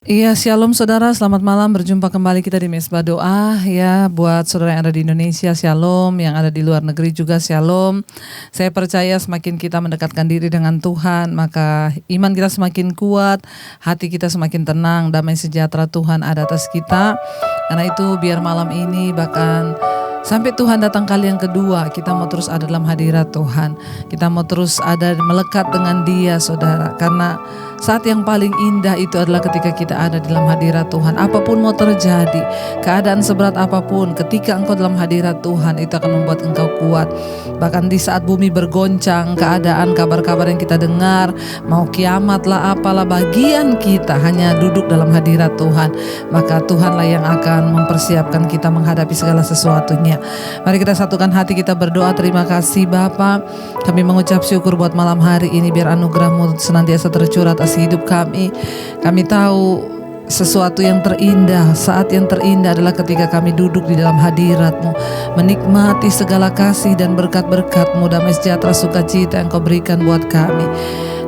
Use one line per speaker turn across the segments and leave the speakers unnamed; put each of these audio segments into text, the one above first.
Iya, shalom saudara, selamat malam. Berjumpa kembali kita di Mesbah Doa ya. Buat saudara yang ada di Indonesia, shalom. Yang ada di luar negeri juga shalom. Saya percaya semakin kita mendekatkan diri dengan Tuhan, maka iman kita semakin kuat, hati kita semakin tenang, damai sejahtera Tuhan ada atas kita. Karena itu biar malam ini bahkan sampai Tuhan datang kali yang kedua, kita mau terus ada dalam hadirat Tuhan. Kita mau terus ada melekat dengan Dia, saudara. Karena saat yang paling indah itu adalah ketika kita ada dalam hadirat Tuhan. Apapun mau terjadi, keadaan seberat apapun, ketika engkau dalam hadirat Tuhan, itu akan membuat engkau kuat. Bahkan di saat bumi bergoncang, keadaan, kabar-kabar yang kita dengar, mau kiamat lah apalah, bagian kita hanya duduk dalam hadirat Tuhan. Maka Tuhanlah yang akan mempersiapkan kita menghadapi segala sesuatunya. Mari kita satukan hati, kita berdoa. Terima kasih Bapa, kami mengucap syukur buat malam hari ini. Biar anugerah-Mu senantiasa tercurah atas hidup kami. Kami tahu sesuatu yang terindah, saat yang terindah adalah ketika kami duduk di dalam hadirat-Mu, menikmati segala kasih dan berkat-berkat-Mu, damai sejahtera sukacita yang Kau berikan buat kami.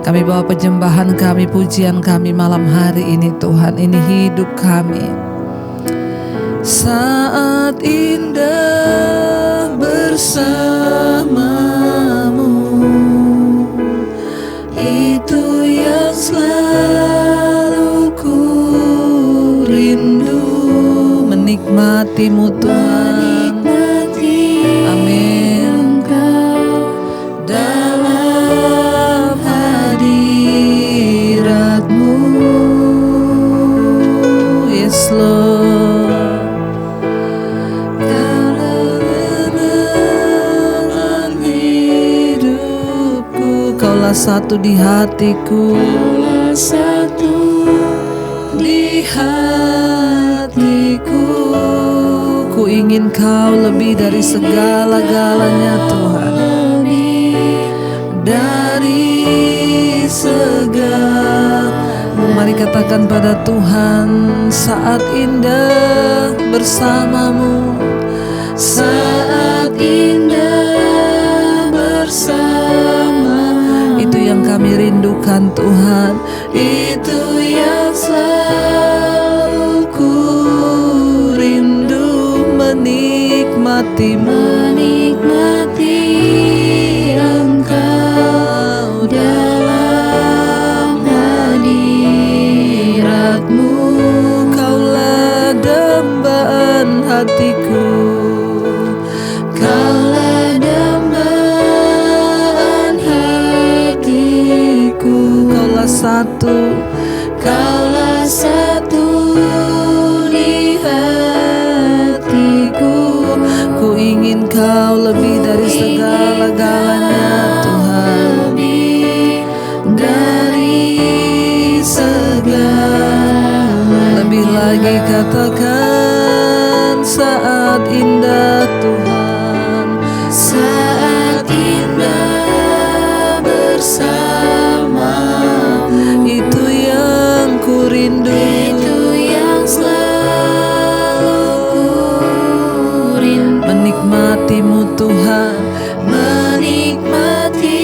Kami bawa penyembahan kami, pujian kami malam hari ini Tuhan. Ini hidup kami. Saat indah bersama-Mu, itu yang selalu ku rindu. Menikmati-Mu Tuhan. Amin. Dalam hadirat-Mu, yes Lord. Kaulah satu di hatiku, Kaulah satu di hatiku. Ku ingin Kau lebih dari segala-galanya Tuhan, dari segala. Mari katakan pada Tuhan, saat indah bersama-Mu, saat indah bersama. Itu yang kami rindukan Tuhan, itu yang selalu ku rindu. Menikmati-Mu, menikmati Engkau dalam hadirat-Mu. Kaulah dambaan hatiku, Kaulah dambaan hatiku. Kaulah satu, Kaulah satu di hatiku. Ku ingin Kau lebih dari segala-galanya Tuhan, dari segala. Lebih lagi katakan, saat indah Tuhan, saat indah bersama-Mu. Itu yang ku rindu, itu yang selalu ku rindu. Menikmati-Mu Tuhan, menikmati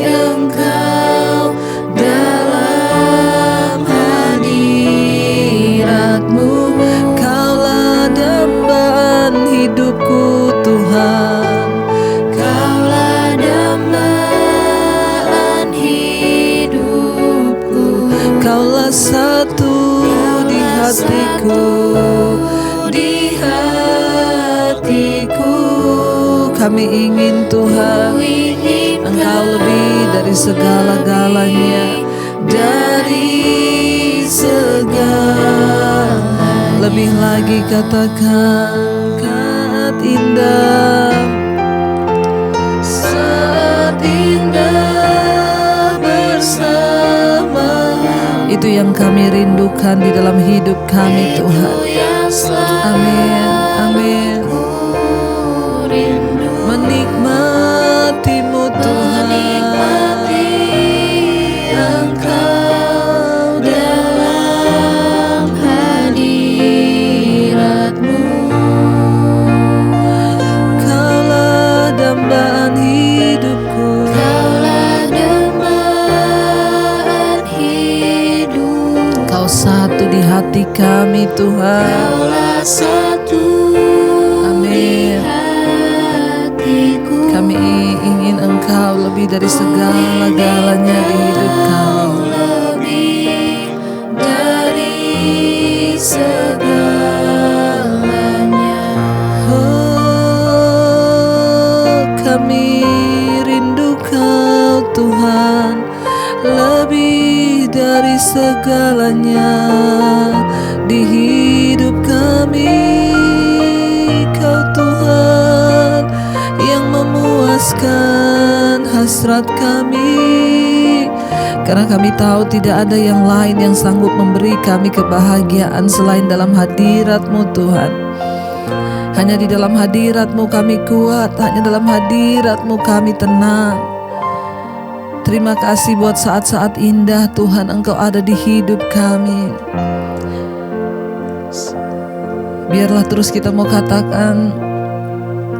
Engkau dalam hadirat-Mu. Kaulah dambaan hidupku Tuhan, Kaulah dambaan hidupku. Kaulah satu di hatiku, di hatiku. Kami ingin Tuhan, Engkau lebih dari segala-galanya, dari segala. Lebih lagi katakan, saat indah, saat indah bersama. Itu yang kami rindukan di dalam hidup kami Tuhan. Amin, amin. Menikmati-Mu Tuhan, menikmati Engkau dalam hadirat-Mu. Kaulah dambaan hidupku, Kaulah dambaan hidup. Kau satu di hati kami Tuhan.
Kaulah satu
Amin.
hatiku.
Kami ingin Engkau lebih dari segala-galanya di hidup kami.
Lebih dari segalanya.
Oh, kami rindu Kau Tuhan, lebih dari segalanya di hidup kami. Kau Tuhan yang memuaskan hasrat kami, karena kami tahu tidak ada yang lain yang sanggup memberi kami kebahagiaan selain dalam hadirat-Mu Tuhan. Hanya di dalam hadirat-Mu kami kuat, hanya dalam hadirat-Mu kami tenang. Terima kasih buat saat-saat indah Tuhan Engkau ada di hidup kami. Biarlah terus kita mau katakan,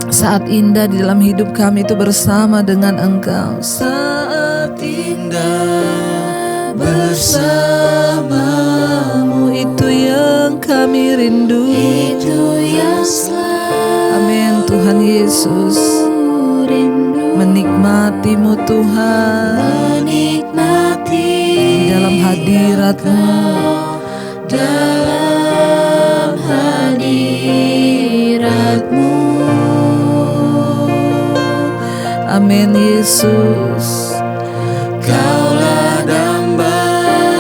saat indah di dalam hidup kami itu bersama dengan Engkau. Saat indah bersamamu, itu yang kami rindu.
Itu yang selalu
Amin Tuhan Yesus.
rindu.
Menikmati-Mu Tuhan,
Menikmati
di dalam hadirat-Mu.
dalam hadirat-Mu.
Amin Yesus.
Kaulah dambaan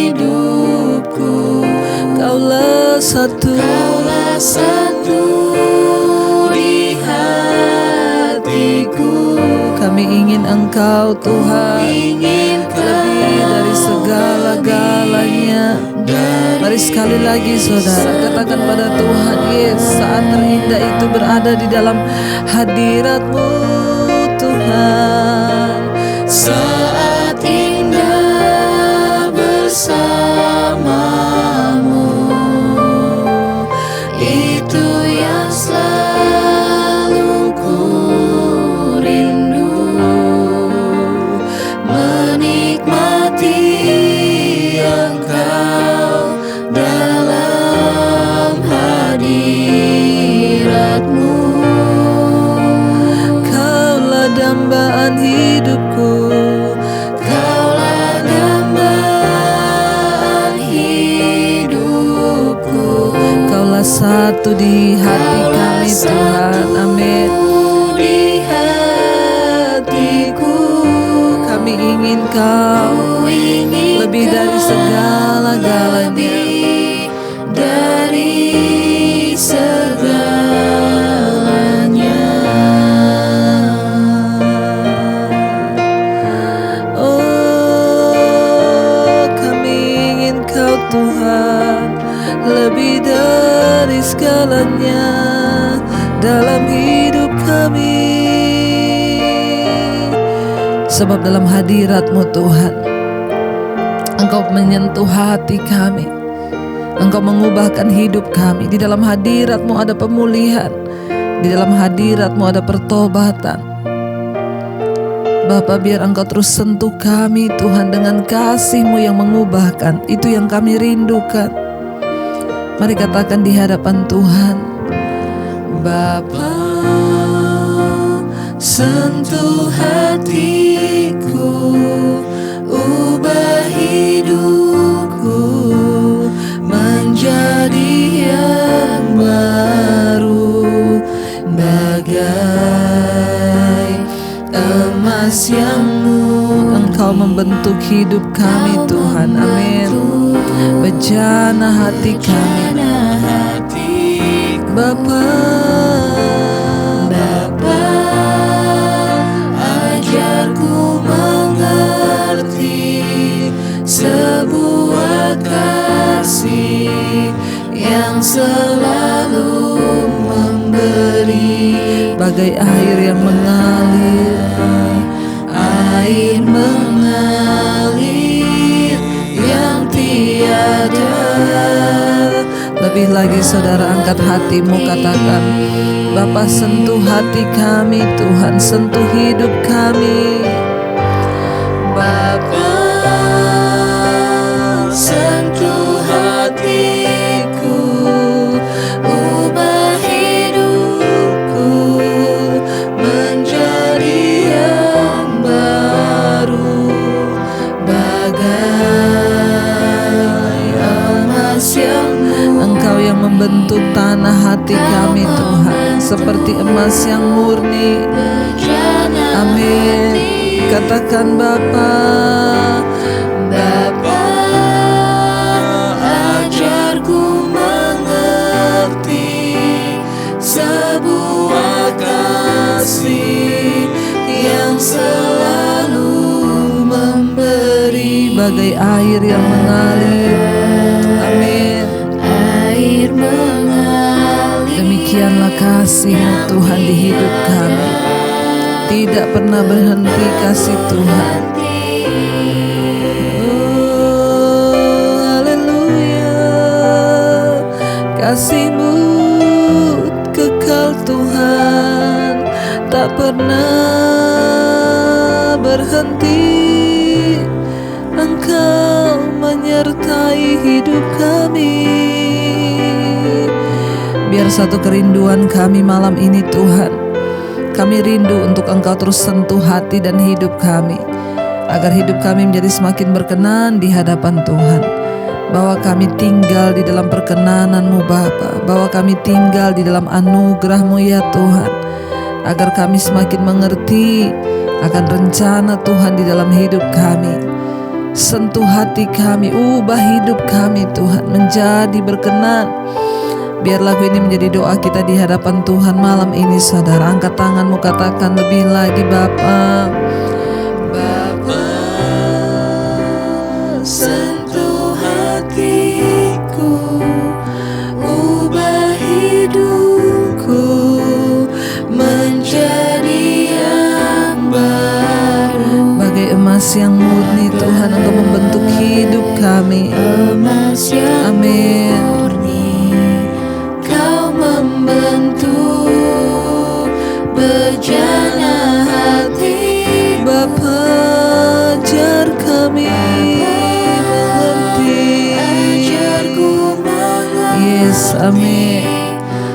hidupku.
Kaulah satu,
Kaulah satu di hatiku.
kami ingin Engkau Tuhan,
Ingin
lebih dari segala-galanya. Mari sekali lagi saudara katakan pada Tuhan, yes, saat terindah itu berada di dalam hadirat-Mu Tuhan.
saat indah bersamamu, itu yang selalu ku rindu. Menikmati Engkau dalam hadirat-Mu.
Kaulah dambaan hidupku,
Kaulah dambaan hidupku.
Kaulah satu di hati kami Tuhan. Amin.
Di hatiku,
Kami ingin Kau
ku ingin
lebih dari segala-galanya.
lebih dari segalanya.
Oh, kami ingin Kau Tuhan lebih dari segalanya dalam hidup kami. Sebab dalam hadirat-Mu Tuhan, Engkau menyentuh hati kami, Engkau mengubahkan hidup kami. Di dalam hadirat-Mu ada pemulihan, di dalam hadirat-Mu ada pertobatan. Bapa, biar Engkau terus sentuh kami Tuhan dengan kasih-Mu yang mengubahkan. Itu yang kami rindukan. Mari katakan di hadapan Tuhan, Bapa,
Sentuh hatiku, ubah hidupku menjadi yang baru, bagai emas yang murni.
Engkau membentuk hidup kami Tuhan. Amin. Bejana hati kami Bapa.
Ajarku mengerti sebuah kasih yang selalu memberi,
Bagai air yang mengalir,
air mengalir yang tiada.
Lebih lagi saudara, angkat hatimu, katakan, Bapa, sentuh hati kami Tuhan, sentuh hidup kami.
Bapa,
membentuk tanah hati kami Tuhan seperti emas yang murni. Amin. Katakan Bapa,
Bapa, ajarku mengerti sebuah kasih yang selalu memberi,
bagai air yang mengalir. Amin.
Air mengalir.
Demikianlah kasih-Mu Tuhan di hidup kami, tidak pernah berhenti kasih Tuhan. Oh, haleluya. Kasih-Mu kekal Tuhan, tak pernah berhenti. Engkau menyertai hidup kami. Biar satu kerinduan kami malam ini Tuhan, kami rindu untuk Engkau terus sentuh hati dan hidup kami, agar hidup kami menjadi semakin berkenan di hadapan Tuhan. Bahwa kami tinggal di dalam perkenanan-Mu Bapa, bahwa kami tinggal di dalam anugerah-Mu ya Tuhan, agar kami semakin mengerti akan rencana Tuhan di dalam hidup kami. Sentuh hati kami, ubah hidup kami Tuhan menjadi berkenan. Biar lagu ini menjadi doa kita di hadapan Tuhan malam ini. Saudara, angkat tanganmu, katakan lebih lagi Bapa.
Bapa, sentuh hatiku, ubah hidupku menjadi yang baru.
Bagai emas yang murni Tuhan, Engkau membentuk hidup kami.
Emas yang
Amin.
murni, Kau membentuk bejana hati.
Bapa, ajar kami mengerti.
Ajarku mengerti.
Yes, amin.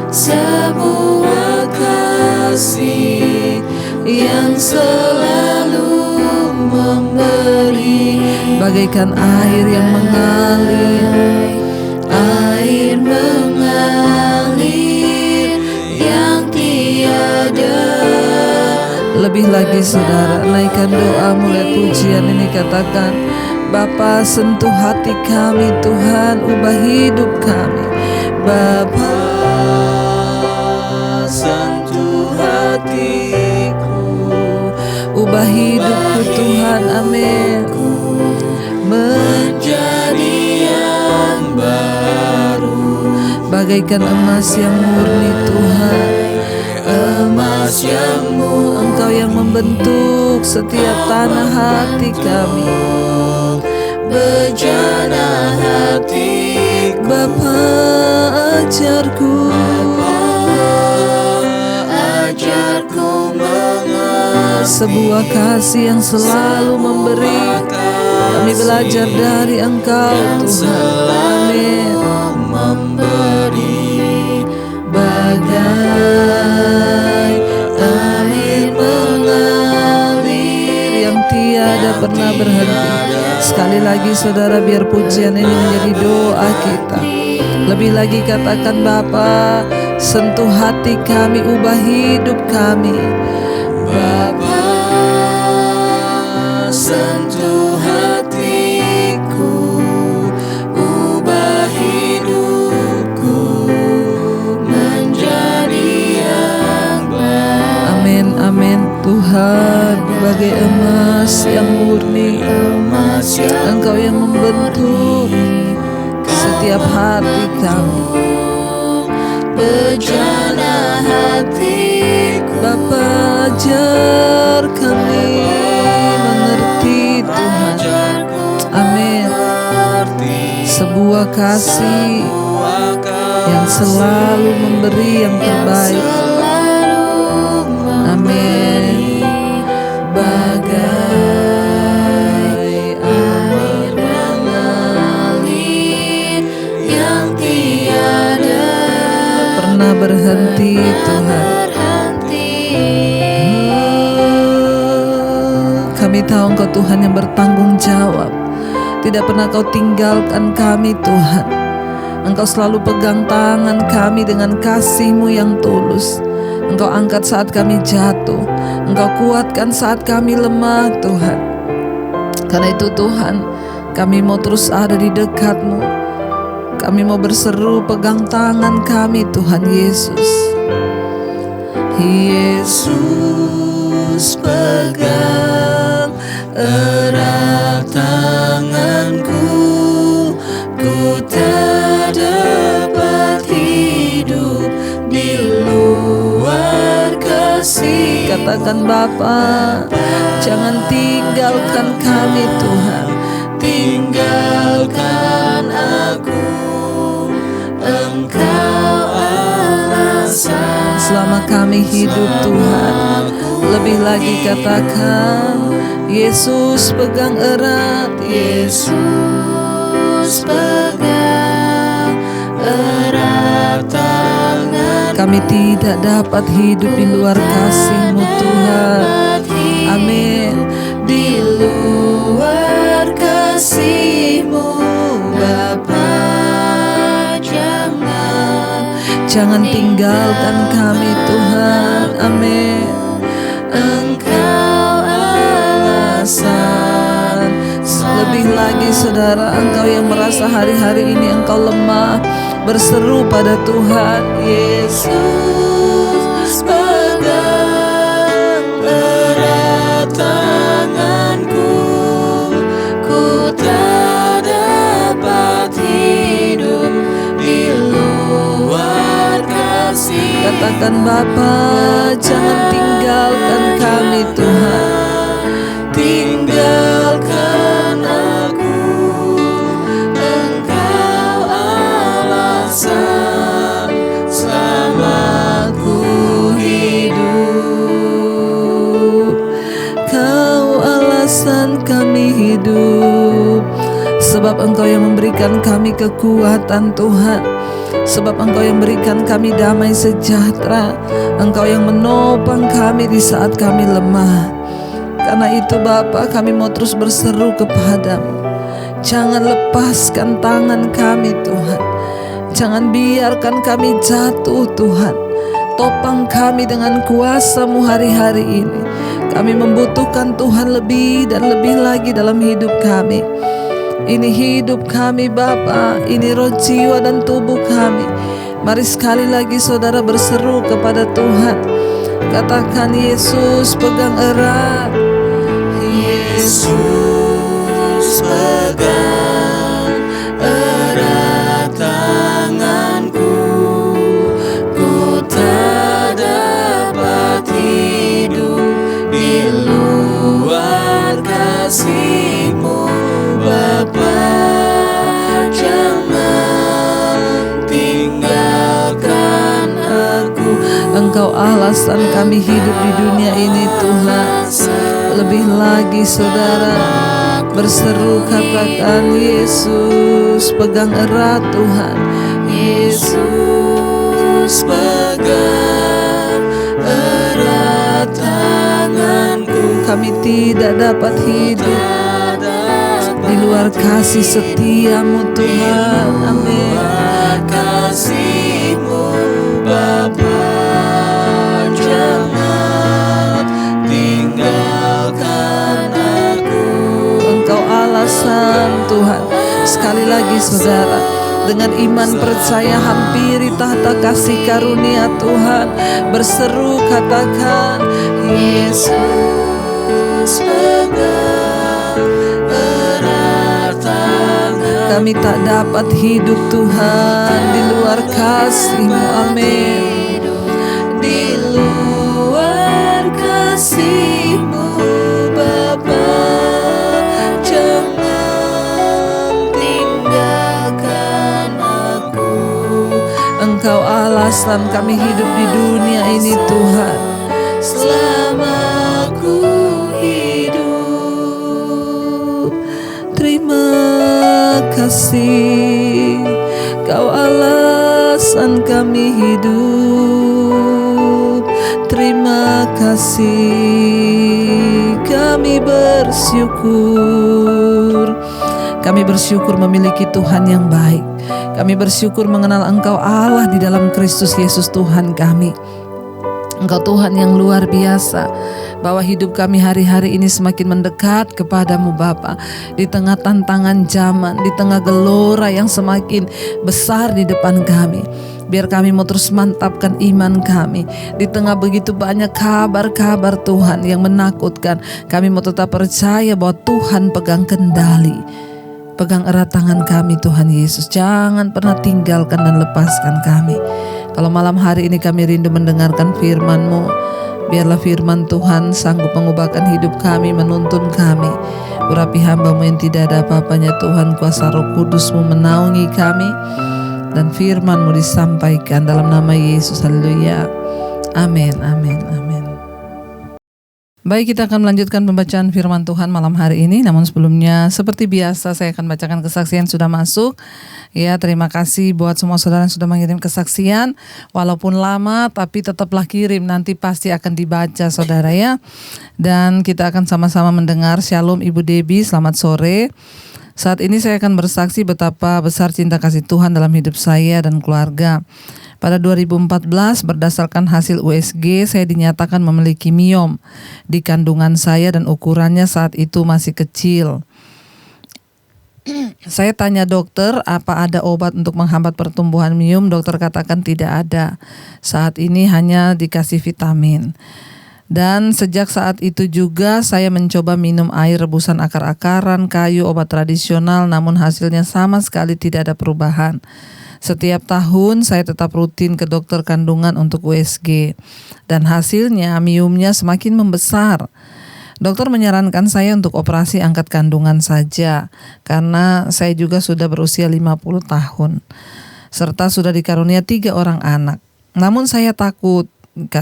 Sebuah kasih yang selalu memberi,
Bagaikan air yang mengalir.
air mengalir yang tiada.
Lebih lagi saudara, naikkan doa mulai pujian ini, katakan Bapa, sentuh hati kami Tuhan, ubah hidup kami. Bapa, sentuh hatiku, ubah hidupku Tuhan. Amin.
Menjadi yang baru,
Bagaikan emas yang murni Tuhan,
emas yang murni,
Engkau yang membentuk setiap tanah hati kami.
bejana hati.
Bapa, ajarku,
Ajarku mengerti
sebuah kasih yang selalu memberi. Kami belajar dari Engkau Tuhan. Amin.
memberi, bagai air mengalir
Yang tiada pernah berhenti. Sekali lagi saudara, biar pujian ini menjadi doa kita. Lebih lagi katakan Bapa, sentuh hati kami, ubah hidup kami.
Bapa, sentuh hatiku, ubah hidupku menjadi yang baru.
Amin, amin. Tuhan, bagai emas yang murni,
Emas yang
Engkau yang membentuk setiap hati kami.
bejana hatiku.
Bapa, ajar kami mengerti Tuhan. Amin. Sebuah kasih yang selalu memberi yang terbaik. Amin.
Bagai air mengalir yang tiada
Pernah berhenti Tuhan. Kami tahu Engkau Tuhan yang bertanggung jawab. Tidak pernah Kau tinggalkan kami Tuhan. Engkau selalu pegang tangan kami dengan kasih-Mu yang tulus. Engkau angkat saat kami jatuh, Engkau kuatkan saat kami lemah Tuhan. Karena itu Tuhan, kami mau terus ada di dekat-Mu. Kami mau berseru, pegang tangan kami Tuhan Yesus. Yesus, pegang erat tanganku, ku tak dapat hidup di luar kasih. Katakan Bapa, jangan tinggalkan kami Tuhan. Tinggalkan aku, Engkau alasan selama kami hidup Tuhan. Lebih lagi katakan, Yesus pegang erat, Yesus pegang erat tangan. Kami tidak dapat hidup di luar kasih-Mu Tuhan. Amin. Di luar kasih-Mu Bapa, jangan tinggalkan kami Tuhan. Amin. Engkau alasan. Lebih lagi saudara, engkau yang merasa hari-hari ini engkau lemah, berseru pada Tuhan. Yesus, pegang erat tanganku, ku tak dapat hidup di luar kasih. Katakan Bapa, jangan tinggalkan kami Tuhan. Tinggalkan aku, Engkau alasan selama ku hidup. Kau alasan kami hidup, sebab Engkau yang memberikan kami kekuatan Tuhan. Sebab Engkau yang berikan kami damai sejahtera. Engkau yang menopang kami di saat kami lemah. Karena itu Bapa, kami mau terus berseru kepadamu. Jangan lepaskan tangan kami Tuhan. Jangan biarkan kami jatuh Tuhan. Topang kami dengan kuasa-Mu hari-hari ini. Kami membutuhkan Tuhan lebih dan lebih lagi dalam hidup kami. Ini hidup kami Bapa, ini roh, jiwa dan tubuh kami. Mari sekali lagi saudara berseru kepada Tuhan. Katakan, Yesus pegang erat, Yesus pegang erat tanganku, ku tak dapat hidup di luar kasih-Mu Bapa. Jangan tinggalkan aku. Engkau alasan kami hidup di dunia ini Tuhan. Lebih lagi saudara, berseru katakan, Yesus pegang erat Tuhan. Yesus pegang erat tanganku. Kami tidak dapat hidup di luar kasih setia-Mu Tuhan. Amin. Kasih-Mu Bapa, jangan tinggalkan aku. Engkau alasan Tuhan. Sekali lagi saudara, dengan iman percaya hampiri tahta kasih karunia Tuhan. Berseru katakan, Yesus pegang erat tangan. Kami tak dapat hidup Tuhan di luar kasih-Mu. Amin. Di luar kasih-Mu Bapa, jangan tinggalkan aku. Engkau alasan kami hidup di dunia ini Tuhan. Selama aku hidup, terima kasih. Kau alasan kami hidup. Terima kasih, kami bersyukur. Kami bersyukur memiliki Tuhan yang baik. Kami bersyukur mengenal Engkau Allah di dalam Kristus Yesus Tuhan kami. Engkau Tuhan yang luar biasa, bahwa hidup kami hari-hari ini semakin mendekat kepadamu Bapa. Di tengah tantangan zaman, di tengah gelora yang semakin besar di depan kami, biar kami mau terus mantapkan iman kami. Di tengah begitu banyak kabar-kabar Tuhan yang menakutkan, kami mau tetap percaya bahwa Tuhan pegang kendali. Pegang erat tangan kami Tuhan Yesus. Jangan pernah tinggalkan dan lepaskan kami. Kalau malam hari ini kami rindu mendengarkan firman-Mu, biarlah firman Tuhan sanggup mengubahkan hidup kami, menuntun kami. Urapi hamba-Mu yang tidak ada apa-apanya Tuhan, kuasa Roh Kudus-Mu menaungi kami, dan firman-Mu disampaikan dalam nama Yesus. Haleluya. Amin, amin, amin. Baik, kita akan melanjutkan pembacaan firman Tuhan malam hari ini. Namun sebelumnya, seperti biasa saya akan bacakan kesaksian sudah masuk. Ya, terima kasih buat semua saudara yang sudah mengirim kesaksian. Walaupun lama, tapi tetaplah kirim. Nanti pasti akan dibaca saudara ya. Dan kita akan sama-sama mendengar. Shalom Ibu Debbie, selamat sore. Saat ini saya akan bersaksi betapa besar cinta kasih Tuhan dalam hidup saya dan keluarga. Pada 2014 berdasarkan hasil USG saya dinyatakan memiliki miom di kandungan saya dan ukurannya saat itu masih kecil. Saya tanya dokter apa ada obat untuk menghambat pertumbuhan miom, dokter katakan tidak ada. Saat ini hanya dikasih vitamin. Dan sejak saat itu juga saya mencoba minum air rebusan akar-akaran, kayu, obat tradisional, namun hasilnya sama sekali tidak ada perubahan. Setiap tahun saya tetap rutin ke dokter kandungan untuk USG dan hasilnya miomnya semakin membesar. Dokter menyarankan saya untuk operasi angkat kandungan saja karena saya juga sudah berusia 50 tahun serta sudah dikarunia 3 orang anak. Namun saya takut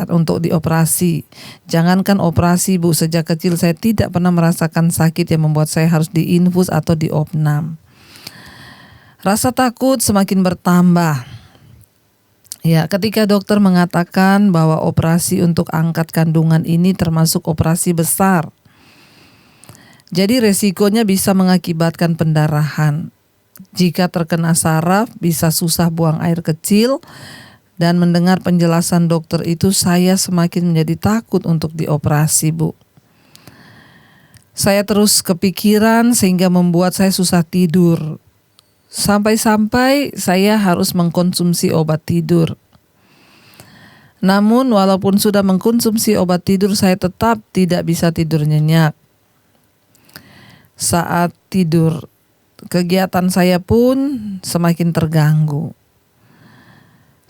untuk dioperasi. Jangankan operasi Bu, sejak kecil saya tidak pernah merasakan sakit yang membuat saya harus diinfus atau diopnam. Rasa takut semakin bertambah. Ya, ketika dokter mengatakan bahwa operasi untuk angkat kandungan ini termasuk operasi besar. Jadi resikonya bisa mengakibatkan pendarahan. Jika terkena saraf bisa susah buang air kecil. Dan mendengar penjelasan dokter itu saya semakin menjadi takut untuk dioperasi Bu. Saya terus kepikiran sehingga membuat saya susah tidur. Sampai-sampai saya harus mengkonsumsi obat tidur. Namun walaupun sudah mengkonsumsi obat tidur, saya tetap tidak bisa tidur nyenyak. Saat tidur, kegiatan saya pun semakin terganggu.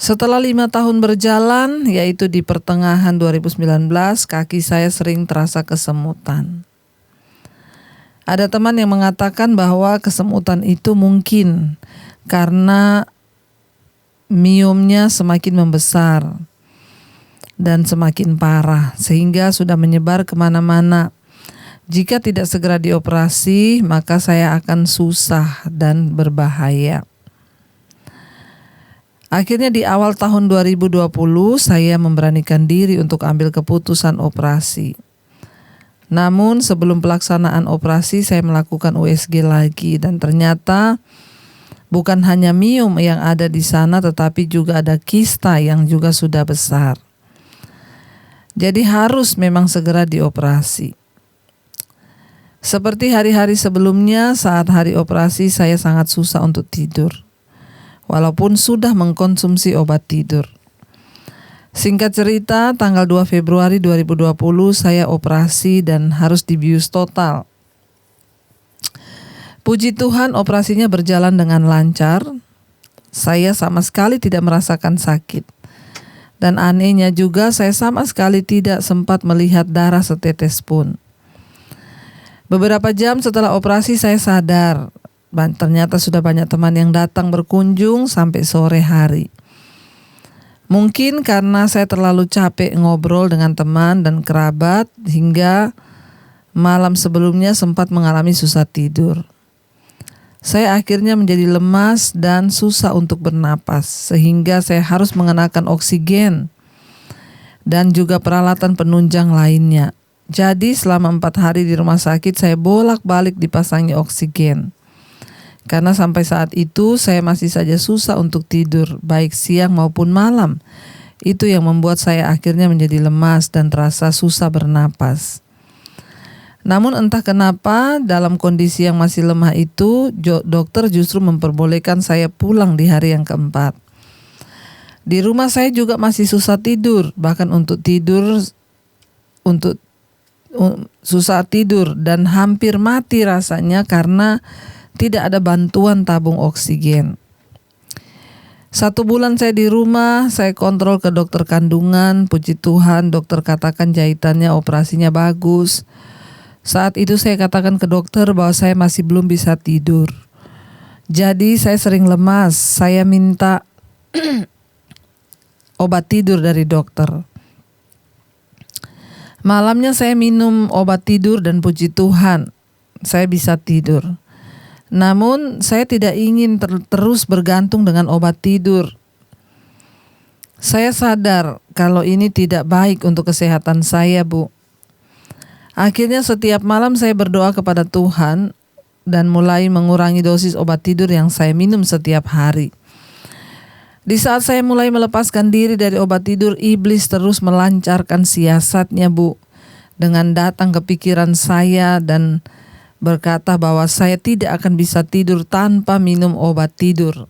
Setelah 5 tahun berjalan, yaitu di pertengahan 2019, kaki saya sering terasa kesemutan. Ada teman yang mengatakan bahwa kesemutan itu mungkin karena miomnya semakin membesar dan semakin parah sehingga sudah menyebar kemana-mana. Jika tidak segera dioperasi, maka saya akan susah dan berbahaya. Akhirnya di awal tahun 2020 saya memberanikan diri untuk ambil keputusan operasi. Namun sebelum pelaksanaan operasi saya melakukan USG lagi dan ternyata bukan hanya miom yang ada di sana tetapi juga ada kista yang juga sudah besar. Jadi harus memang segera dioperasi. Seperti hari-hari sebelumnya saat hari operasi saya sangat susah untuk tidur. Walaupun sudah mengkonsumsi obat tidur. Singkat cerita, tanggal 2 Februari 2020 saya operasi dan harus dibius total. Puji Tuhan operasinya berjalan dengan lancar. Saya sama sekali tidak merasakan sakit. Dan anehnya juga saya sama sekali tidak sempat melihat darah setetes pun. Beberapa jam setelah operasi saya sadar. Ternyata sudah banyak teman yang datang berkunjung sampai sore hari. Mungkin karena saya terlalu capek ngobrol dengan teman dan kerabat hingga malam sebelumnya sempat mengalami susah tidur. Saya akhirnya menjadi lemas dan susah untuk bernapas sehingga saya harus mengenakan oksigen dan juga peralatan penunjang lainnya. Jadi selama 4 hari di rumah sakit saya bolak-balik dipasangi oksigen. Karena sampai saat itu saya masih saja susah untuk tidur, baik siang maupun malam. Itu yang membuat saya akhirnya menjadi lemas dan terasa susah bernapas. Namun entah kenapa dalam kondisi yang masih lemah itu, dokter justru memperbolehkan saya pulang di hari yang keempat. Di rumah saya juga masih susah tidur, bahkan susah tidur dan hampir mati rasanya karena tidak ada bantuan tabung oksigen. 1 bulan saya di rumah, saya kontrol ke dokter kandungan, puji Tuhan dokter katakan jahitannya operasinya bagus. Saat itu saya katakan ke dokter bahwa saya masih belum bisa tidur. Jadi saya sering lemas, saya minta obat tidur dari dokter. Malamnya saya minum obat tidur dan puji Tuhan saya bisa tidur. Namun saya tidak ingin terus bergantung dengan obat tidur. Saya sadar kalau ini tidak baik untuk kesehatan saya, Bu. Akhirnya setiap malam saya berdoa kepada Tuhan dan mulai mengurangi dosis obat tidur yang saya minum setiap hari. Di saat saya mulai melepaskan diri dari obat tidur, iblis terus melancarkan siasatnya, Bu. Dengan datang ke pikiran saya dan berkata bahwa saya tidak akan bisa tidur tanpa minum obat tidur.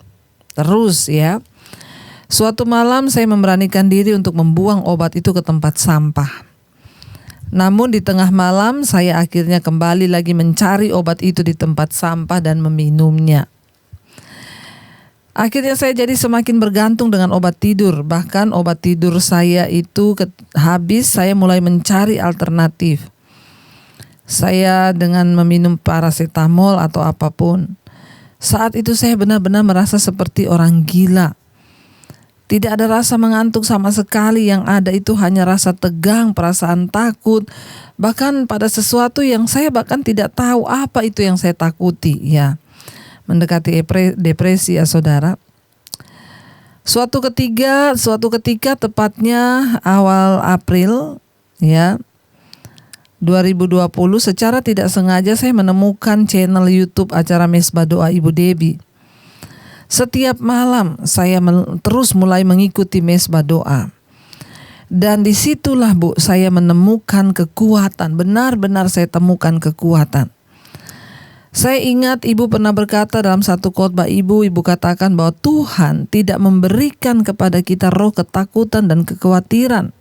Terus ya. Suatu malam saya memberanikan diri untuk membuang obat itu ke tempat sampah. Namun di tengah malam saya akhirnya kembali lagi mencari obat itu di tempat sampah dan meminumnya. Akhirnya saya jadi semakin bergantung dengan obat tidur. Bahkan obat tidur saya itu habis, saya mulai mencari alternatif. Saya dengan meminum paracetamol atau apapun. Saat itu saya benar-benar merasa seperti orang gila. Tidak ada rasa mengantuk sama sekali, yang ada itu hanya rasa tegang, perasaan takut. Bahkan pada sesuatu yang saya bahkan tidak tahu apa itu yang saya takuti, ya. Mendekati depresi, ya saudara. Suatu ketika tepatnya awal April, ya, 2020, secara tidak sengaja saya menemukan channel YouTube acara Mesbah Doa Ibu Debbie. Setiap malam saya terus mulai mengikuti Mesbah Doa. Dan disitulah, Bu, saya menemukan kekuatan, benar-benar saya temukan kekuatan. Saya ingat Ibu pernah berkata dalam satu khotbah Ibu katakan bahwa Tuhan tidak memberikan kepada kita roh ketakutan dan kekhawatiran.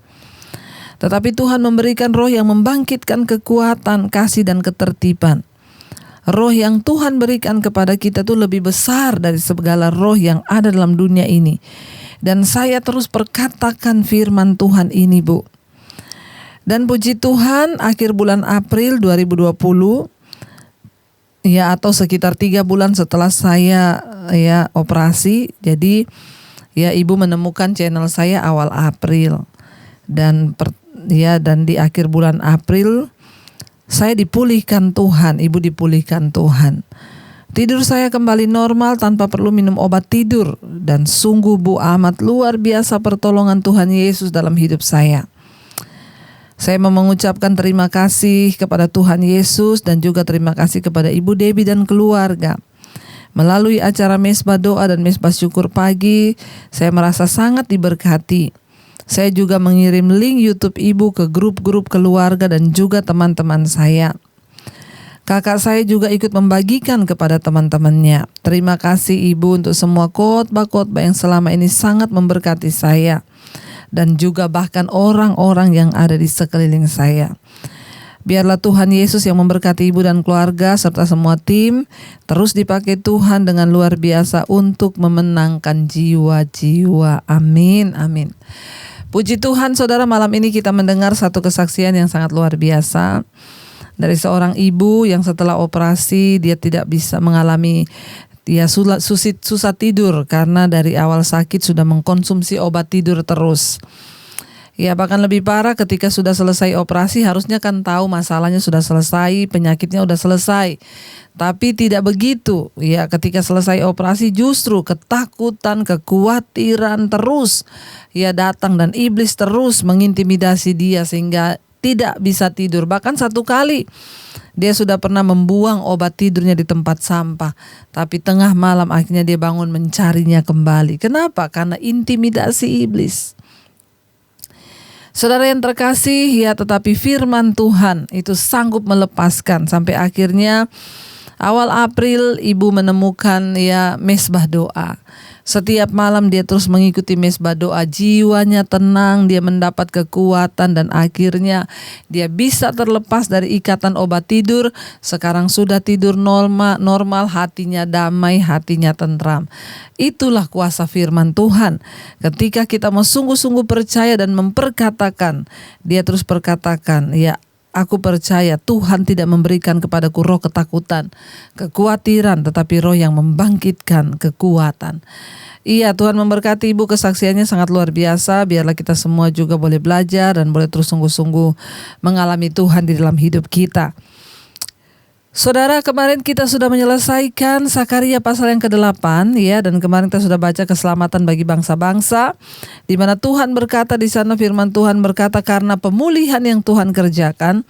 Tetapi Tuhan memberikan roh yang membangkitkan kekuatan, kasih dan ketertiban. Roh yang Tuhan berikan kepada kita itu lebih besar dari segala roh yang ada dalam dunia ini. Dan saya terus perkatakan firman Tuhan ini, Bu. Dan puji Tuhan, akhir bulan April 2020, ya, atau sekitar 3 bulan setelah saya ya operasi, jadi ya Ibu menemukan channel saya awal April. Dan di akhir bulan April saya dipulihkan Tuhan, Ibu dipulihkan Tuhan. Tidur saya kembali normal tanpa perlu minum obat tidur. Dan sungguh, Bu, amat luar biasa pertolongan Tuhan Yesus dalam hidup saya. Saya mau mengucapkan terima kasih kepada Tuhan Yesus dan juga terima kasih kepada Ibu Debbie dan keluarga. Melalui acara Mesbah Doa dan Mesbah Syukur Pagi, saya merasa sangat diberkati. Saya juga mengirim link YouTube Ibu ke grup-grup keluarga dan juga teman-teman saya. Kakak saya juga ikut membagikan kepada teman-temannya. Terima kasih Ibu untuk semua khotbah-khotbah yang selama ini sangat memberkati saya. Dan juga bahkan orang-orang yang ada di sekeliling saya. Biarlah Tuhan Yesus yang memberkati Ibu dan keluarga serta semua tim terus dipakai Tuhan dengan luar biasa untuk memenangkan jiwa-jiwa. Amin, amin. Puji Tuhan, saudara, malam ini kita mendengar satu kesaksian yang sangat luar biasa dari seorang ibu yang setelah operasi dia tidak bisa mengalami susah tidur karena dari awal sakit sudah mengkonsumsi obat tidur terus. Ya, bahkan lebih parah ketika sudah selesai operasi harusnya kan tahu masalahnya sudah selesai, penyakitnya sudah selesai. Tapi tidak begitu. Ya, ketika selesai operasi justru ketakutan, kekhawatiran terus ya datang dan iblis terus mengintimidasi dia sehingga tidak bisa tidur. Bahkan satu kali dia sudah pernah membuang obat tidurnya di tempat sampah, tapi tengah malam akhirnya dia bangun mencarinya kembali. Kenapa? Karena intimidasi iblis. Saudara yang terkasih, ya tetapi firman Tuhan itu sanggup melepaskan. Sampai akhirnya awal April ibu menemukan ya mesbah doa. Setiap malam dia terus mengikuti mesbah doa, jiwanya tenang, dia mendapat kekuatan dan akhirnya dia bisa terlepas dari ikatan obat tidur. Sekarang sudah tidur normal, hatinya damai, hatinya tentram. Itulah kuasa firman Tuhan. Ketika kita mau sungguh-sungguh percaya dan memperkatakan, dia terus perkatakan, ya aku percaya Tuhan tidak memberikan kepadaku roh ketakutan, kekhawatiran, tetapi roh yang membangkitkan kekuatan. Iya, Tuhan memberkati ibu, kesaksiannya sangat luar biasa. Biarlah kita semua juga boleh belajar dan boleh terus sungguh-sungguh mengalami Tuhan di dalam hidup kita. Saudara, kemarin kita sudah menyelesaikan Sakaria pasal yang ke-8 ya, dan kemarin kita sudah baca keselamatan bagi bangsa-bangsa, di mana Tuhan berkata di sana, firman Tuhan berkata, karena pemulihan yang Tuhan kerjakan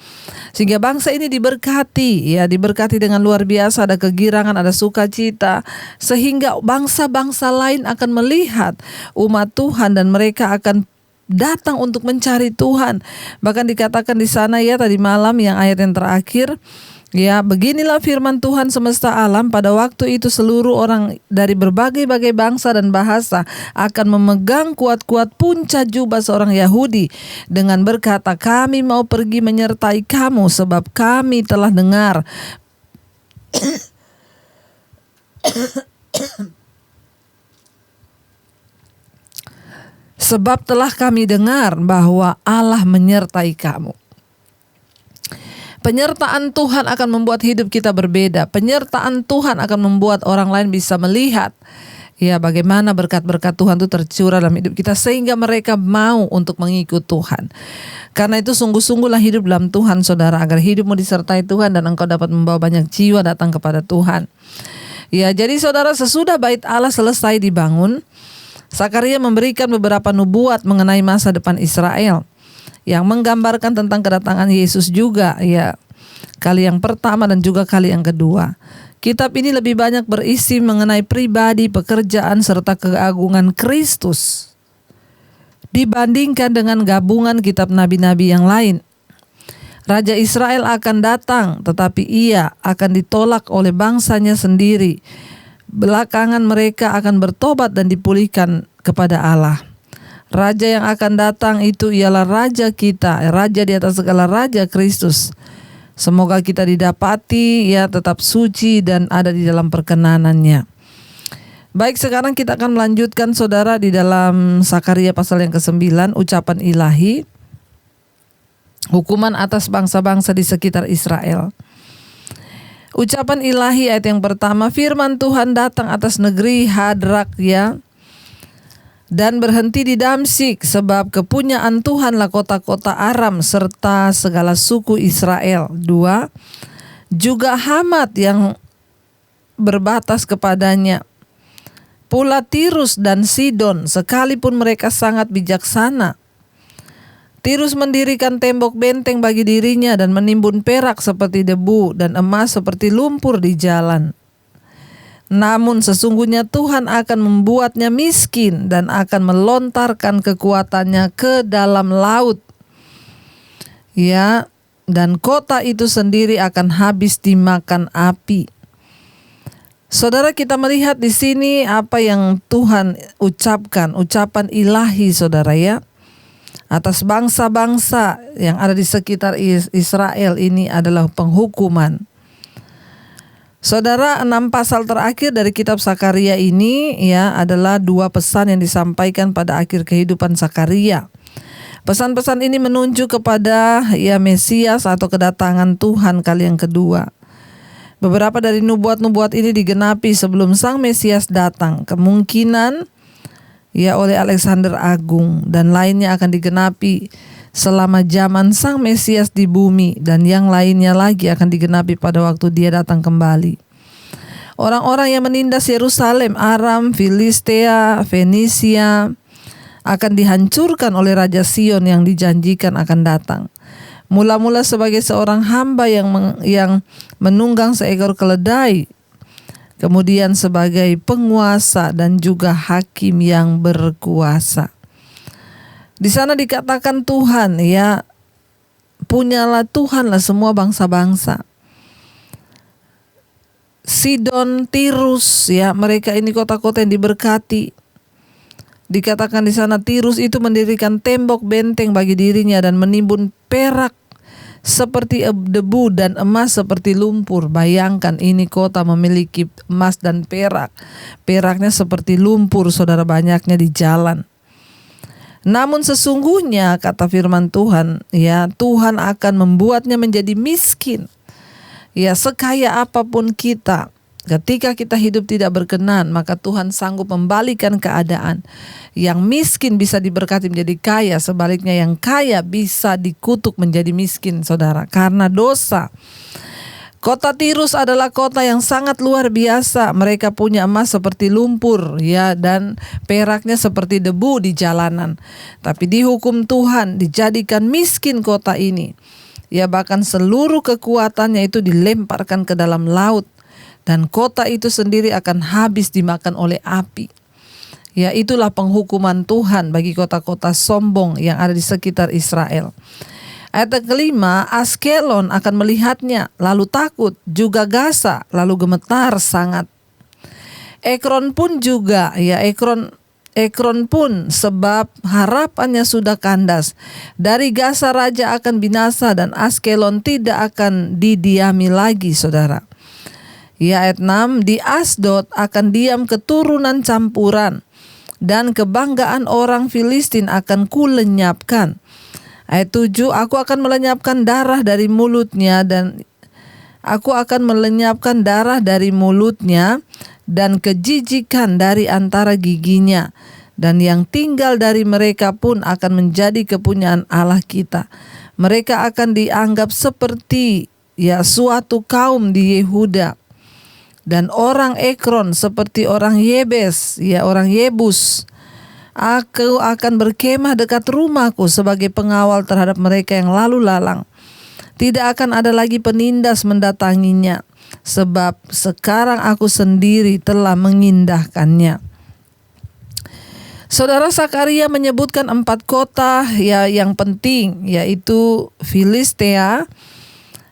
sehingga bangsa ini diberkati ya, diberkati dengan luar biasa, ada kegirangan, ada sukacita, sehingga bangsa-bangsa lain akan melihat umat Tuhan dan mereka akan datang untuk mencari Tuhan. Bahkan dikatakan di sana ya tadi malam yang ayat yang terakhir, ya, beginilah firman Tuhan semesta alam, pada waktu itu seluruh orang dari berbagai-bagai bangsa dan bahasa akan memegang kuat-kuat punca jubah seorang Yahudi dengan berkata, kami mau pergi menyertai kamu sebab kami telah dengar sebab telah kami dengar bahwa Allah menyertai kamu. Penyertaan Tuhan akan membuat hidup kita berbeda. Penyertaan Tuhan akan membuat orang lain bisa melihat ya bagaimana berkat-berkat Tuhan itu tercurah dalam hidup kita sehingga mereka mau untuk mengikut Tuhan. Karena itu sungguh-sungguhlah hidup dalam Tuhan, saudara, agar hidupmu disertai Tuhan dan engkau dapat membawa banyak jiwa datang kepada Tuhan. Ya, jadi saudara, sesudah bait Allah selesai dibangun, Sakaria memberikan beberapa nubuat mengenai masa depan Israel yang menggambarkan tentang kedatangan Yesus juga ya, kali yang pertama dan juga kali yang kedua. Kitab ini lebih banyak berisi mengenai pribadi, pekerjaan serta keagungan Kristus dibandingkan dengan gabungan kitab nabi-nabi yang lain. Raja Israel akan datang, tetapi ia akan ditolak oleh bangsanya sendiri. Belakangan mereka akan bertobat dan dipulihkan kepada Allah. Raja yang akan datang itu ialah Raja kita, Raja di atas segala Raja, Kristus. Semoga kita didapati ya tetap suci dan ada di dalam perkenanannya. Baik, sekarang kita akan melanjutkan saudara di dalam Sakaria pasal yang ke-9, ucapan ilahi, hukuman atas bangsa-bangsa di sekitar Israel. Ucapan ilahi ayat yang pertama, firman Tuhan datang atas negeri Hadrak ya, dan berhenti di Damsyik, sebab kepunyaan Tuhanlah kota-kota Aram serta segala suku Israel. 2. Juga Hamat yang berbatas kepadanya, pula Tirus dan Sidon, sekalipun mereka sangat bijaksana. Tirus mendirikan tembok benteng bagi dirinya dan menimbun perak seperti debu dan emas seperti lumpur di jalan. Namun sesungguhnya Tuhan akan membuatnya miskin dan akan melontarkan kekuatannya ke dalam laut. Ya, dan kota itu sendiri akan habis dimakan api. Saudara, kita melihat di sini apa yang Tuhan ucapkan, ucapan ilahi saudara ya, atas bangsa-bangsa yang ada di sekitar Israel ini adalah penghukuman. Saudara, 6 pasal terakhir dari kitab Sakaria ini ya adalah 2 pesan yang disampaikan pada akhir kehidupan Sakaria. Pesan-pesan ini menunjuk kepada ya Mesias atau kedatangan Tuhan kali yang kedua. Beberapa dari nubuat-nubuat ini digenapi sebelum Sang Mesias datang. Kemungkinan ya oleh Alexander Agung dan lainnya akan digenapi selama zaman Sang Mesias di bumi, dan yang lainnya lagi akan digenapi pada waktu dia datang kembali. Orang-orang yang menindas Yerusalem, Aram, Filistea, Fenisia akan dihancurkan oleh Raja Sion yang dijanjikan akan datang. Mula-mula sebagai seorang hamba yang menunggang seekor keledai, kemudian sebagai penguasa dan juga hakim yang berkuasa. Di sana dikatakan Tuhan, ya, punyalah Tuhanlah semua bangsa-bangsa. Sidon, Tirus, ya, mereka ini kota-kota yang diberkati. Dikatakan di sana Tirus itu mendirikan tembok benteng bagi dirinya dan menimbun perak seperti debu dan emas seperti lumpur. Bayangkan, ini kota memiliki emas dan perak. Peraknya seperti lumpur, saudara, banyaknya di jalan. Namun sesungguhnya, kata firman Tuhan, ya, Tuhan akan membuatnya menjadi miskin. Ya, sekaya apapun kita, ketika kita hidup tidak berkenan, maka Tuhan sanggup membalikan keadaan. Yang miskin bisa diberkati menjadi kaya, sebaliknya yang kaya bisa dikutuk menjadi miskin, saudara, karena dosa. Kota Tirus adalah kota yang sangat luar biasa. Mereka punya emas seperti lumpur, ya, dan peraknya seperti debu di jalanan. Tapi dihukum Tuhan, dijadikan miskin kota ini. Ya, bahkan seluruh kekuatannya itu dilemparkan ke dalam laut. Dan kota itu sendiri akan habis dimakan oleh api. Ya, itulah penghukuman Tuhan bagi kota-kota sombong yang ada di sekitar Israel. Ayat kelima, Askelon akan melihatnya, lalu takut, juga Gaza, lalu gemetar sangat. Ekron pun juga, ya, Ekron pun, sebab harapannya sudah kandas. Dari Gaza raja akan binasa dan Askelon tidak akan didiami lagi, saudara. Ya, ayat 6, di Asdod akan diam keturunan campuran dan kebanggaan orang Filistin akan kulenyapkan. Ayat 7, aku akan melenyapkan darah dari mulutnya dan kejijikan dari antara giginya, dan yang tinggal dari mereka pun akan menjadi kepunyaan Allah kita. Mereka akan dianggap seperti, ya, suatu kaum di Yehuda, dan orang Ekron seperti orang Yebes, ya, orang Yebus. Aku akan berkemah dekat rumahku sebagai pengawal terhadap mereka yang lalu lalang. Tidak akan ada lagi penindas mendatanginya, sebab sekarang aku sendiri telah mengindahkannya. Saudara, Zakaria menyebutkan 4 kota, ya, yang penting, yaitu Filistea.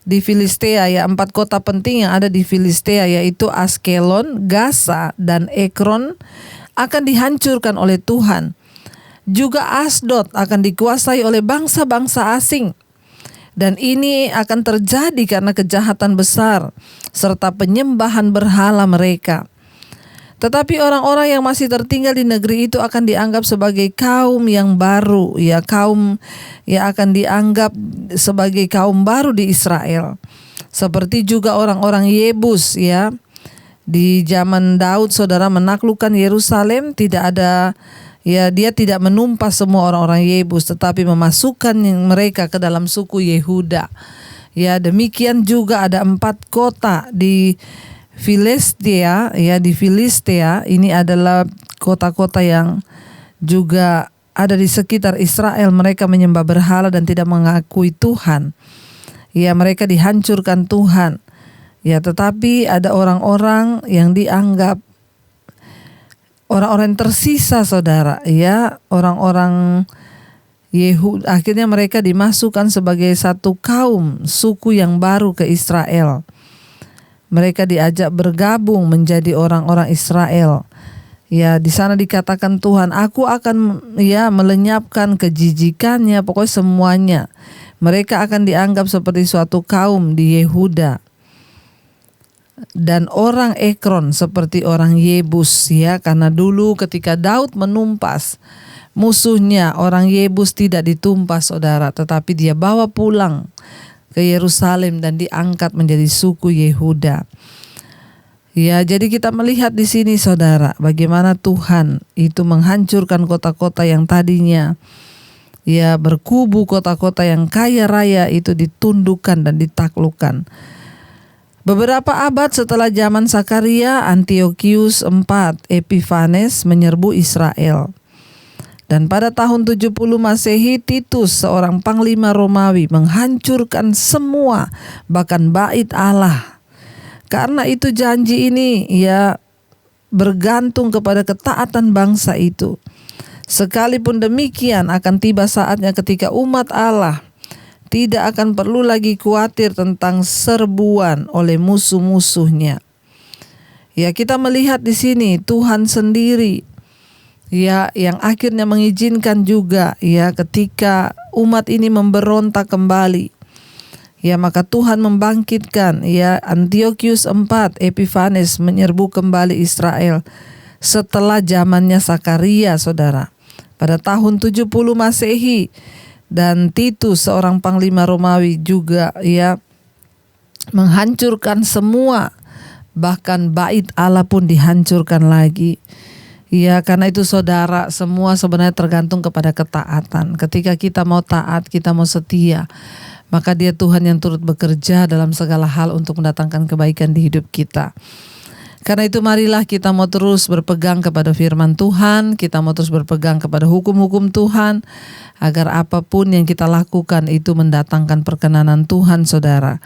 Di Filistea, ya, 4 kota penting yang ada di Filistea, yaitu Askelon, Gaza, dan Ekron akan dihancurkan oleh Tuhan. Juga Asdod akan dikuasai oleh bangsa-bangsa asing. Dan ini akan terjadi karena kejahatan besar serta penyembahan berhala mereka. Tetapi orang-orang yang masih tertinggal di negeri itu akan dianggap sebagai kaum yang baru, ya, kaum yang akan dianggap sebagai kaum baru di Israel. Seperti juga orang-orang Yebus, ya. Di zaman Daud, saudara, menaklukkan Yerusalem, tidak ada, ya, dia tidak menumpas semua orang-orang Yebus, tetapi memasukkan mereka ke dalam suku Yehuda. Ya, demikian juga ada 4 kota di Filistea, ya, di Filistea. Ini adalah kota-kota yang juga ada di sekitar Israel. Mereka menyembah berhala dan tidak mengakui Tuhan. Ya, mereka dihancurkan Tuhan. Ya, tetapi ada orang-orang yang dianggap orang-orang tersisa, saudara, ya, orang-orang Yehud. Akhirnya mereka dimasukkan sebagai satu kaum, suku yang baru ke Israel. Mereka diajak bergabung menjadi orang-orang Israel. Ya, di sana dikatakan Tuhan, aku akan, ya, melenyapkan kejijikannya, pokoknya semuanya. Mereka akan dianggap seperti suatu kaum di Yehuda. Dan orang Ekron seperti orang Yebus, ya, karena dulu ketika Daud menumpas musuhnya, orang Yebus tidak ditumpas, saudara, tetapi dia bawa pulang ke Yerusalem dan diangkat menjadi suku Yehuda. Ya, jadi kita melihat di sini, saudara, bagaimana Tuhan itu menghancurkan kota-kota yang tadinya, ya, berkubu, kota-kota yang kaya raya itu ditundukkan dan ditaklukkan. Beberapa abad setelah zaman Zakaria, Antiochus IV Epiphanes menyerbu Israel. Dan pada tahun 70 Masehi, Titus seorang panglima Romawi menghancurkan semua, bahkan bait Allah. Karena itu janji ini ya bergantung kepada ketaatan bangsa itu. Sekalipun demikian, akan tiba saatnya ketika umat Allah tidak akan perlu lagi khawatir tentang serbuan oleh musuh-musuhnya. Ya, kita melihat di sini Tuhan sendiri ya yang akhirnya mengizinkan juga ya ketika umat ini memberontak kembali. Ya, maka Tuhan membangkitkan ya Antiochus IV Epiphanes menyerbu kembali Israel setelah zamannya Sakaria, saudara. Pada tahun 70 Masehi, dan Titus seorang panglima Romawi juga ya menghancurkan semua, bahkan bait Allah pun dihancurkan lagi. Ya, karena itu saudara, semua sebenarnya tergantung kepada ketaatan. Ketika kita mau taat, kita mau setia, maka Dia Tuhan yang turut bekerja dalam segala hal untuk mendatangkan kebaikan di hidup kita. Karena itu marilah kita mau terus berpegang kepada firman Tuhan, kita mau terus berpegang kepada hukum-hukum Tuhan, agar apapun yang kita lakukan itu mendatangkan perkenanan Tuhan, saudara.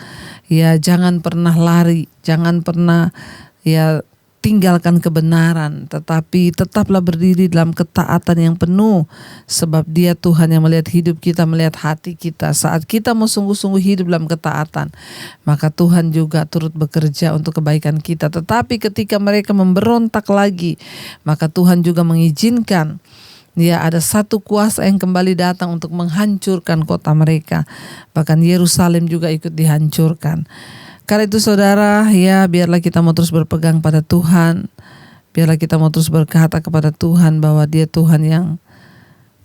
Ya, jangan pernah lari, jangan pernah ya tinggalkan kebenaran, tetapi tetaplah berdiri dalam ketaatan yang penuh, sebab Dia Tuhan yang melihat hidup kita, melihat hati kita. Saat kita mau sungguh-sungguh hidup dalam ketaatan, maka Tuhan juga turut bekerja untuk kebaikan kita. Tetapi ketika mereka memberontak lagi, maka Tuhan juga mengizinkan ya ada satu kuasa yang kembali datang untuk menghancurkan kota mereka. Bahkan Yerusalem juga ikut dihancurkan. Karena itu saudara, ya biarlah kita mau terus berpegang pada Tuhan. Biarlah kita mau terus berkata kepada Tuhan bahwa Dia Tuhan yang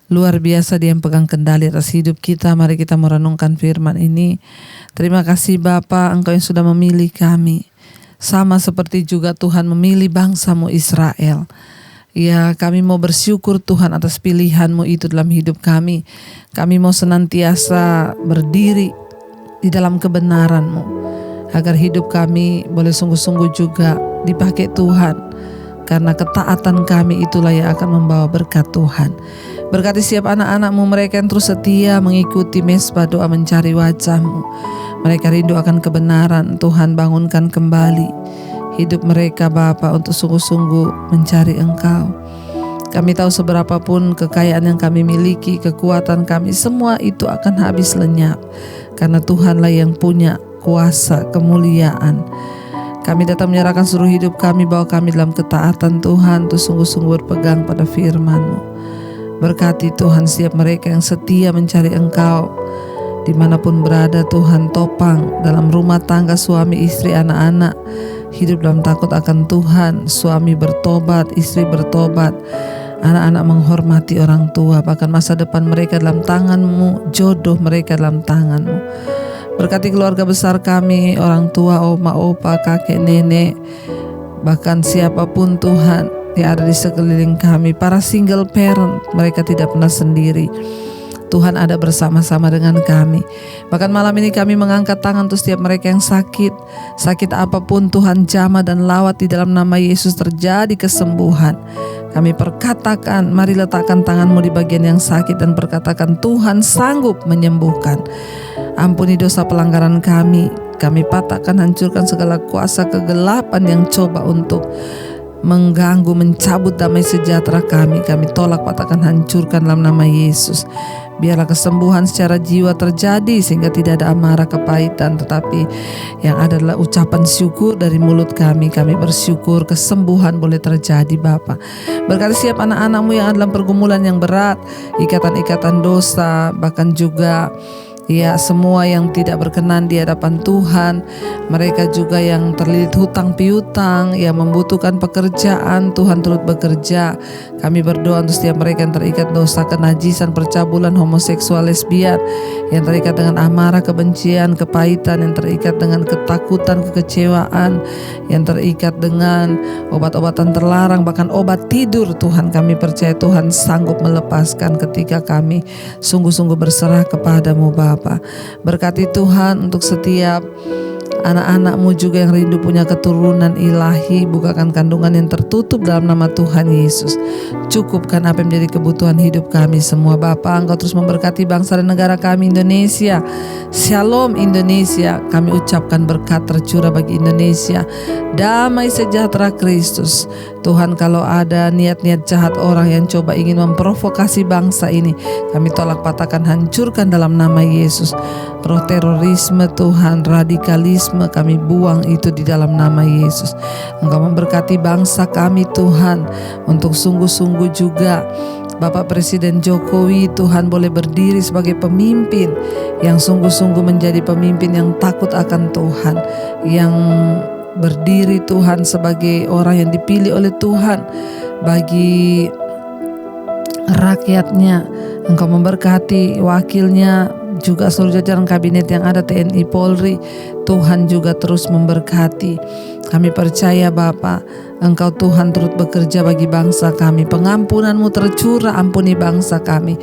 luar biasa, Dia yang pegang kendali atas hidup kita. Mari kita merenungkan firman ini. Terima kasih Bapa, Engkau yang sudah memilih kami. Sama seperti juga Tuhan memilih bangsa-Mu Israel. Ya, kami mau bersyukur Tuhan atas pilihan-Mu itu dalam hidup kami. Kami mau senantiasa berdiri di dalam kebenaran-Mu, agar hidup kami boleh sungguh-sungguh juga dipakai Tuhan. Karena ketaatan kami itulah yang akan membawa berkat Tuhan. Berkati setiap anak-anak-Mu, mereka yang terus setia mengikuti mesbah doa mencari wajah-Mu. Mereka rindu akan kebenaran, Tuhan bangunkan kembali hidup mereka Bapa untuk sungguh-sungguh mencari Engkau. Kami tahu seberapapun kekayaan yang kami miliki, kekuatan kami, semua itu akan habis lenyap. Karena Tuhanlah yang punya kuasa kemuliaan. Kami datang menyerahkan seluruh hidup kami, bawa kami dalam ketaatan Tuhan untuk sungguh-sungguh berpegang pada firman-Mu. Berkati Tuhan setiap mereka yang setia mencari Engkau, dimanapun berada Tuhan, topang dalam rumah tangga, suami, istri, anak-anak, hidup dalam takut akan Tuhan. Suami bertobat, istri bertobat, anak-anak menghormati orang tua, bahkan masa depan mereka dalam tangan-Mu, jodoh mereka dalam tangan-Mu. Berkati keluarga besar kami, orang tua, oma, opa, kakek, nenek, bahkan siapapun Tuhan yang ada di sekeliling kami. Para single parent, mereka tidak pernah sendiri. Tuhan ada bersama-sama dengan kami. Bahkan malam ini kami mengangkat tangan untuk setiap mereka yang sakit. Sakit apapun Tuhan jamah dan lawat, di dalam nama Yesus terjadi kesembuhan. Kami perkatakan, mari letakkan tangan-Mu di bagian yang sakit dan perkatakan, Tuhan sanggup menyembuhkan. Ampuni dosa pelanggaran kami. Kami patahkan, hancurkan segala kuasa kegelapan yang coba untuk mengganggu, mencabut damai sejahtera kami. Kami tolak, patahkan, hancurkan dalam nama Yesus. Biarlah kesembuhan secara jiwa terjadi, sehingga tidak ada amarah, kepahitan, tetapi yang adalah ucapan syukur dari mulut kami. Kami bersyukur kesembuhan boleh terjadi Bapa. Berkati setiap anak-anak-Mu yang ada dalam pergumulan yang berat, ikatan-ikatan dosa, bahkan juga ya semua yang tidak berkenan di hadapan Tuhan. Mereka juga yang terlilit hutang piutang, yang membutuhkan pekerjaan, Tuhan turut bekerja. Kami berdoa untuk setiap mereka yang terikat dosa kenajisan, percabulan, homoseksual, lesbian, yang terikat dengan amarah, kebencian, kepahitan, yang terikat dengan ketakutan, kekecewaan, yang terikat dengan obat-obatan terlarang, bahkan obat tidur. Tuhan, kami percaya Tuhan sanggup melepaskan ketika kami sungguh-sungguh berserah kepada-Mu Bapa. Berkati Tuhan untuk setiap anak-anak-Mu juga yang rindu punya keturunan ilahi. Bukakan kandungan yang tertutup dalam nama Tuhan Yesus. Cukupkan apa yang menjadi kebutuhan hidup kami semua Bapa. Engkau terus memberkati bangsa dan negara kami Indonesia. Shalom Indonesia. Kami ucapkan berkat tercurah bagi Indonesia. Damai sejahtera Kristus. Tuhan, kalau ada niat-niat jahat orang yang coba ingin memprovokasi bangsa ini, kami tolak, patahkan, hancurkan dalam nama Yesus. Roh terorisme Tuhan, radikalisme, kami buang itu di dalam nama Yesus. Engkau memberkati bangsa kami Tuhan, untuk sungguh-sungguh juga Bapak Presiden Jokowi Tuhan boleh berdiri sebagai pemimpin yang sungguh-sungguh menjadi pemimpin yang takut akan Tuhan, yang berdiri Tuhan sebagai orang yang dipilih oleh Tuhan bagi rakyatnya. Engkau memberkati wakilnya, juga seluruh jajaran kabinet yang ada, TNI Polri. Tuhan juga terus memberkati. Kami percaya Bapa, Engkau Tuhan turut bekerja bagi bangsa kami. Pengampunan-Mu tercurah, ampuni bangsa kami.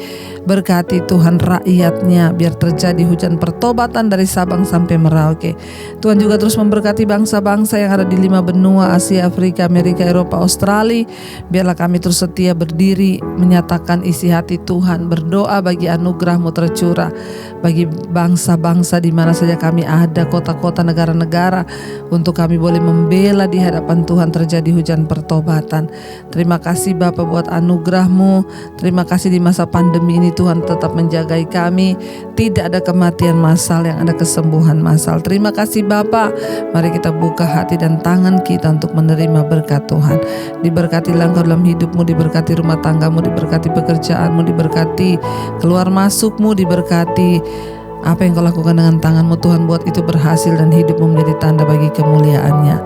Berkati Tuhan rakyatnya, biar terjadi hujan pertobatan dari Sabang sampai Merauke. Tuhan juga terus memberkati bangsa-bangsa yang ada di 5 benua, Asia, Afrika, Amerika, Eropa, Australia. Biarlah kami terus setia berdiri, menyatakan isi hati Tuhan, berdoa bagi anugerah-Mu tercurah bagi bangsa-bangsa di mana saja kami ada, kota-kota, negara-negara, untuk kami boleh membela di hadapan Tuhan, terjadi hujan pertobatan. Terima kasih Bapa buat anugerah-Mu. Terima kasih di masa pandemi ini Tuhan tetap menjagai kami. Tidak ada kematian massal, yang ada kesembuhan massal. Terima kasih Bapa. Mari kita buka hati dan tangan kita untuk menerima berkat Tuhan. Diberkatilah Engkau dalam hidup-Mu, diberkati rumah tangga-Mu, diberkati pekerjaan-Mu, diberkati keluar masuk-Mu, diberkati apa yang Kau lakukan dengan tangan-Mu Tuhan, buat itu berhasil dan hidup-Mu menjadi tanda bagi kemuliaan-Nya.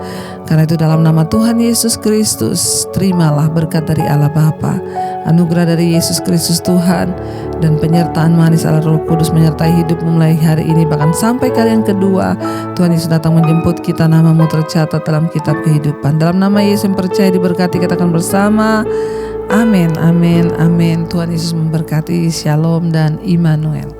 Karena itu dalam nama Tuhan Yesus Kristus, terimalah berkat dari Allah Bapa, anugerah dari Yesus Kristus Tuhan, dan penyertaan manis Allah Roh Kudus menyertai hidup-Mu mulai hari ini bahkan sampai kali yang kedua. Tuhan Yesus datang menjemput kita, nama-Mu tercatat dalam kitab kehidupan. Dalam nama Yesus yang percaya diberkati, katakan bersama, amin, amin, amin. Tuhan Yesus memberkati. Shalom dan Immanuel.